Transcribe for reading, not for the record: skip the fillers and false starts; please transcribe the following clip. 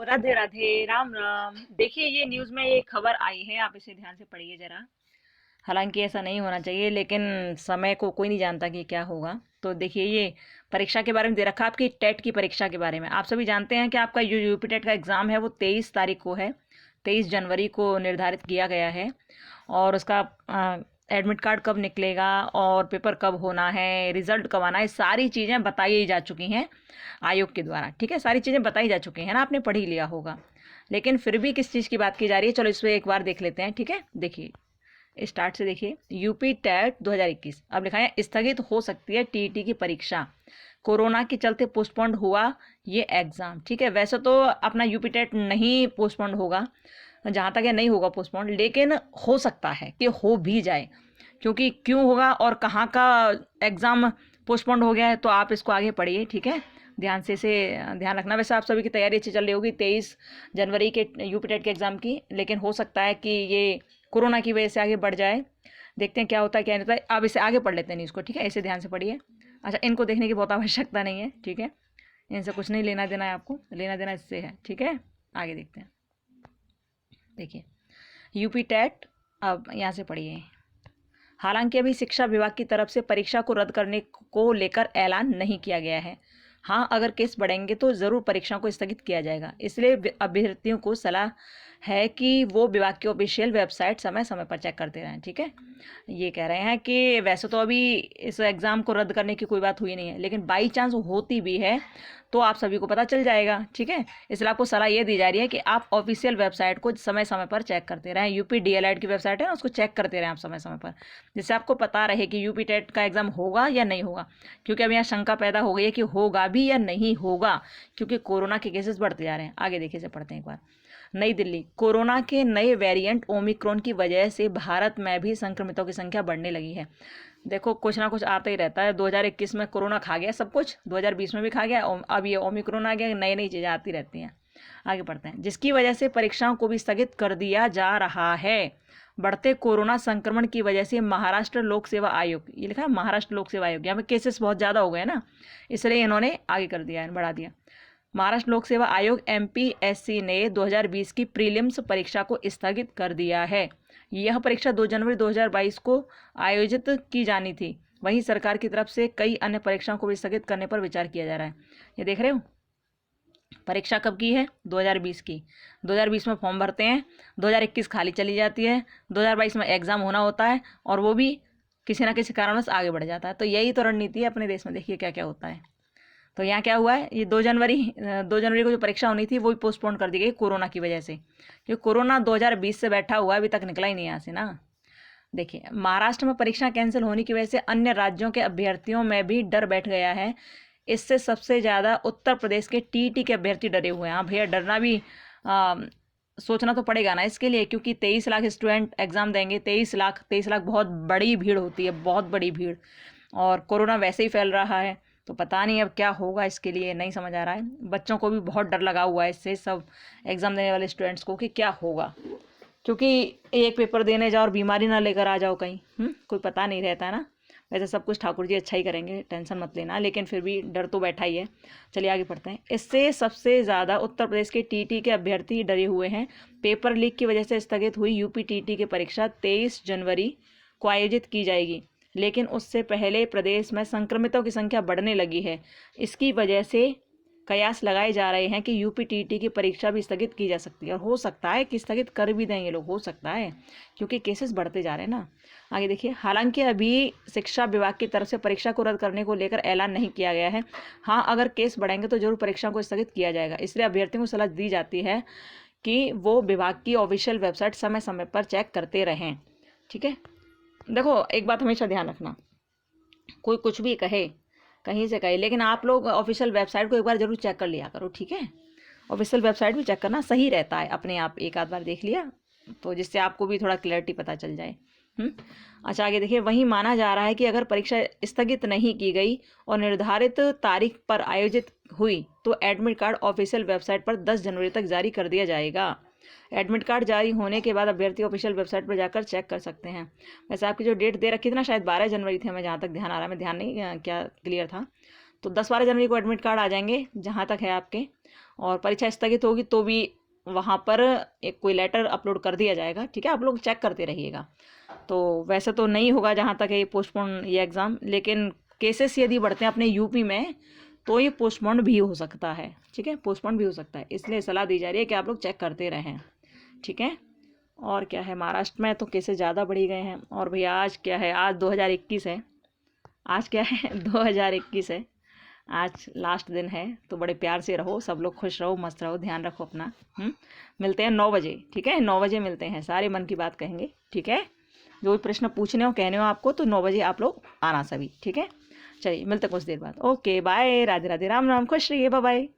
राधे राधे, राम राम। देखिए, ये न्यूज़ में ये खबर आई है, आप इसे ध्यान से पढ़िए जरा। हालांकि ऐसा नहीं होना चाहिए, लेकिन समय को कोई नहीं जानता कि क्या होगा। तो देखिए, ये परीक्षा के बारे में दे रखा है, आपकी टेट की परीक्षा के बारे में। आप सभी जानते हैं कि आपका जो यूपी टेट का एग्ज़ाम है वो 23 तारीख को है। 23 जनवरी को निर्धारित किया गया है। और उसका एडमिट कार्ड कब निकलेगा और पेपर कब होना है, रिजल्ट कब आना है, सारी चीज़ें बताई जा चुकी हैं आयोग के द्वारा। ठीक है, सारी चीज़ें बताई जा चुकी हैं ना, आपने पढ़ ही लिया होगा। लेकिन फिर भी किस चीज़ की बात की जा रही है, चलो इस पर एक बार देख लेते हैं। ठीक है, देखिए, स्टार्ट से देखिए। यूपी टेट 2021, अब लिखा है स्थगित हो सकती है टीईटी की परीक्षा, कोरोना के चलते पोस्टपोन्ड हुआ ये एग्ज़ाम। ठीक है, वैसे तो अपना यूपी टेट नहीं पोस्टपोन्ड होगा, जहाँ तक है नहीं होगा पोस्टपोन्ड, लेकिन हो सकता है कि हो भी जाए। क्योंकि क्यों होगा और कहाँ का एग्ज़ाम पोस्टपोन्ड हो गया है, तो आप इसको आगे पढ़िए। ठीक है, ध्यान से इसे ध्यान रखना। वैसे आप सभी की तैयारी अच्छी चल रही होगी 23 जनवरी के यूपी टेट के एग्ज़ाम की, लेकिन हो सकता है कि ये कोरोना की वजह से आगे बढ़ जाए। देखते हैं क्या होता है क्या नहीं होता है। आप इसे आगे पढ़ लेते हैं न्यूज़ को। ठीक है, इसे ध्यान से पढ़िए। अच्छा, इनको देखने की बहुत आवश्यकता नहीं है। ठीक है, इनसे कुछ नहीं लेना देना है, आपको लेना देना इससे है। ठीक है, आगे देखते हैं। देखिए, यूपी टेट, अब यहाँ से पढ़िए। हालांकि अभी शिक्षा विभाग की तरफ से परीक्षा को रद्द करने को लेकर ऐलान नहीं किया गया है। हाँ, अगर केस बढ़ेंगे तो ज़रूर परीक्षा को स्थगित किया जाएगा। इसलिए अभ्यर्थियों को सलाह है कि वो विभाग की ऑफिशियल वेबसाइट समय समय पर चेक करते रहें। ठीक है, ये कह रहे हैं कि वैसे तो अभी इस एग्ज़ाम को रद्द करने की कोई बात हुई नहीं है, लेकिन बाई चांस होती भी है तो आप सभी को पता चल जाएगा। ठीक है, इसलिए आपको सलाह ये दी जा रही है कि आप ऑफिशियल वेबसाइट को समय समय पर चेक करते रहें। यूपी डीएलएड की वेबसाइट है ना, उसको चेक करते रहें आप समय समय पर, जिससे आपको पता रहे कि यूपी टेट का एग्ज़ाम होगा या नहीं होगा। क्योंकि अब यहाँ शंका पैदा हो गई है कि होगा भी या नहीं होगा, क्योंकि कोरोना के केसेस बढ़ते जा रहे हैं। आगे देखिए, से पढ़ते हैं एक बार। नई दिल्ली, कोरोना के नए वेरिएंट ओमिक्रॉन की वजह से भारत में भी संक्रमितों की संख्या बढ़ने लगी है। देखो, कुछ ना कुछ आता ही रहता है। 2021 में कोरोना खा गया सब कुछ, 2020 में भी खा गया, अब ये ओमिक्रॉन आ गया, नई नई चीज़ें आती रहती हैं। आगे पढ़ते हैं। जिसकी वजह से परीक्षाओं को भी स्थगित कर दिया जा रहा है। बढ़ते कोरोना संक्रमण की वजह से महाराष्ट्र लोक सेवा आयोग, ये लिखा है महाराष्ट्र लोक सेवा आयोग, यहाँ पे केसेस बहुत ज़्यादा हो गए ना, इसलिए इन्होंने आगे कर दिया है, बढ़ा दिया। महाराष्ट्र लोक सेवा आयोग एमपीएससी ने 2020 की प्रीलिम्स परीक्षा को स्थगित कर दिया है। यह परीक्षा 2 जनवरी 2022 को आयोजित की जानी थी। वहीं सरकार की तरफ से कई अन्य परीक्षाओं को भी स्थगित करने पर विचार किया जा रहा है। ये देख रहे हो, परीक्षा कब की है? 2020 की। 2020 में फॉर्म भरते हैं, 2021 खाली चली जाती है, 2022 में एग्ज़ाम होना होता है, और वो भी किसी ना किसी कारणवश आगे बढ़ जाता है। तो यही तो रणनीति है अपने देश में। देखिए क्या क्या होता है। तो यहाँ क्या हुआ है, ये 2 जनवरी को जो परीक्षा होनी थी वो भी पोस्टपोन कर दी गई कोरोना की वजह से, क्योंकि कोरोना 2020 से बैठा हुआ है, अभी तक निकला ही नहीं यहाँ से ना। देखिए, महाराष्ट्र में परीक्षा कैंसिल होने की वजह से अन्य राज्यों के अभ्यर्थियों में भी डर बैठ गया है। इससे सबसे ज़्यादा उत्तर प्रदेश के टीटी के अभ्यर्थी डरे हुए हैं। हाँ भैया, डरना भी आ, सोचना तो पड़ेगा ना इसके लिए, क्योंकि 23 लाख स्टूडेंट एग्ज़ाम देंगे। 23 लाख बहुत बड़ी भीड़ होती है, बहुत बड़ी भीड़। और कोरोना वैसे ही फैल रहा है, तो पता नहीं अब क्या होगा, इसके लिए नहीं समझ आ रहा है। बच्चों को भी बहुत डर लगा हुआ है इससे, सब एग्ज़ाम देने वाले स्टूडेंट्स को, कि क्या होगा। क्योंकि एक पेपर देने जाओ और बीमारी ना लेकर आ जाओ कहीं, कोई पता नहीं रहता है ना। वैसे सब कुछ ठाकुर जी अच्छा ही करेंगे, टेंशन मत लेना, लेकिन फिर भी डर तो बैठा ही है। चलिए आगे पढ़ते हैं। इससे सबसे ज़्यादा उत्तर प्रदेश के टीटी के अभ्यर्थी डरे हुए हैं। पेपर लीक की वजह से स्थगित हुई यूपी टीटी की परीक्षा 23 जनवरी को आयोजित की जाएगी, लेकिन उससे पहले प्रदेश में संक्रमितों की संख्या बढ़ने लगी है। इसकी वजह से कयास लगाए जा रहे हैं कि यूपी टीटी की परीक्षा भी स्थगित की जा सकती है, और हो सकता है कि स्थगित कर भी दें ये लोग, हो सकता है, क्योंकि केसेस बढ़ते जा रहे हैं ना। आगे देखिए। हालांकि अभी शिक्षा विभाग की तरफ से परीक्षा को रद्द करने को लेकर ऐलान नहीं किया गया है। हाँ, अगर केस बढ़ेंगे तो जरूर परीक्षा को स्थगित किया जाएगा। इसलिए अभ्यर्थियों को सलाह दी जाती है कि वो विभाग की ऑफिशियल वेबसाइट समय समय पर चेक करते रहें। ठीक है, देखो एक बात हमेशा ध्यान रखना, कोई कुछ भी कहे, कहीं से कहे, लेकिन आप लोग ऑफिशियल वेबसाइट को एक बार जरूर चेक कर लिया करो। ठीक है, ऑफिशियल वेबसाइट भी चेक करना सही रहता है। अपने आप एक आध बार देख लिया तो जिससे आपको भी थोड़ा क्लैरिटी पता चल जाए। अच्छा, आगे देखिए। वहीं माना जा रहा है कि अगर परीक्षा स्थगित नहीं की गई और निर्धारित तारीख पर आयोजित हुई तो एडमिट कार्ड ऑफिशियल वेबसाइट पर 10 जनवरी तक जारी कर दिया जाएगा। एडमिट कार्ड जारी होने के बाद अभ्यर्थी ऑफिशियल वेबसाइट पर जाकर चेक कर सकते हैं। वैसे आपकी जो डेट दे रखी थी ना, शायद 12 जनवरी थे, हमें जहाँ तक ध्यान आ रहा है, मैं ध्यान नहीं क्या क्लियर था। तो 10-12 जनवरी को एडमिट कार्ड आ जाएंगे जहाँ तक है आपके। और परीक्षा स्थगित होगी तो भी वहाँ पर एक कोई लेटर अपलोड कर दिया जाएगा, ठीक है। आप लोग चेक करते रहिएगा। तो वैसे तो नहीं होगा जहाँ तक है ये पोस्टपोन ये एग्ज़ाम, लेकिन केसेस यदि बढ़ते हैं अपने यूपी में तो ये पोस्टपोन भी हो सकता है, ठीक है, पोस्टपोन भी हो सकता है। इसलिए सलाह दी जा रही है कि आप लोग चेक करते रहें, ठीक है। और क्या है, महाराष्ट्र में तो केसेस ज़्यादा बढ़ी गए हैं। और भैया आज क्या है, आज 2021 है, आज क्या है 2021 है, आज लास्ट दिन है। तो बड़े प्यार से रहो, सब लोग खुश रहो, मस्त रहो, ध्यान रखो अपना। मिलते हैं 9 बजे, ठीक है, 9 बजे मिलते हैं, सारे मन की बात कहेंगे, ठीक है। जो भी प्रश्न पूछने हो कहने हो आपको तो 9 बजे आप लोग आना सभी, ठीक है। चलिए मिलते कुछ देर बाद। ओके बाय, राधे राधे, राम राम, खुश रहिए, बाय बाय।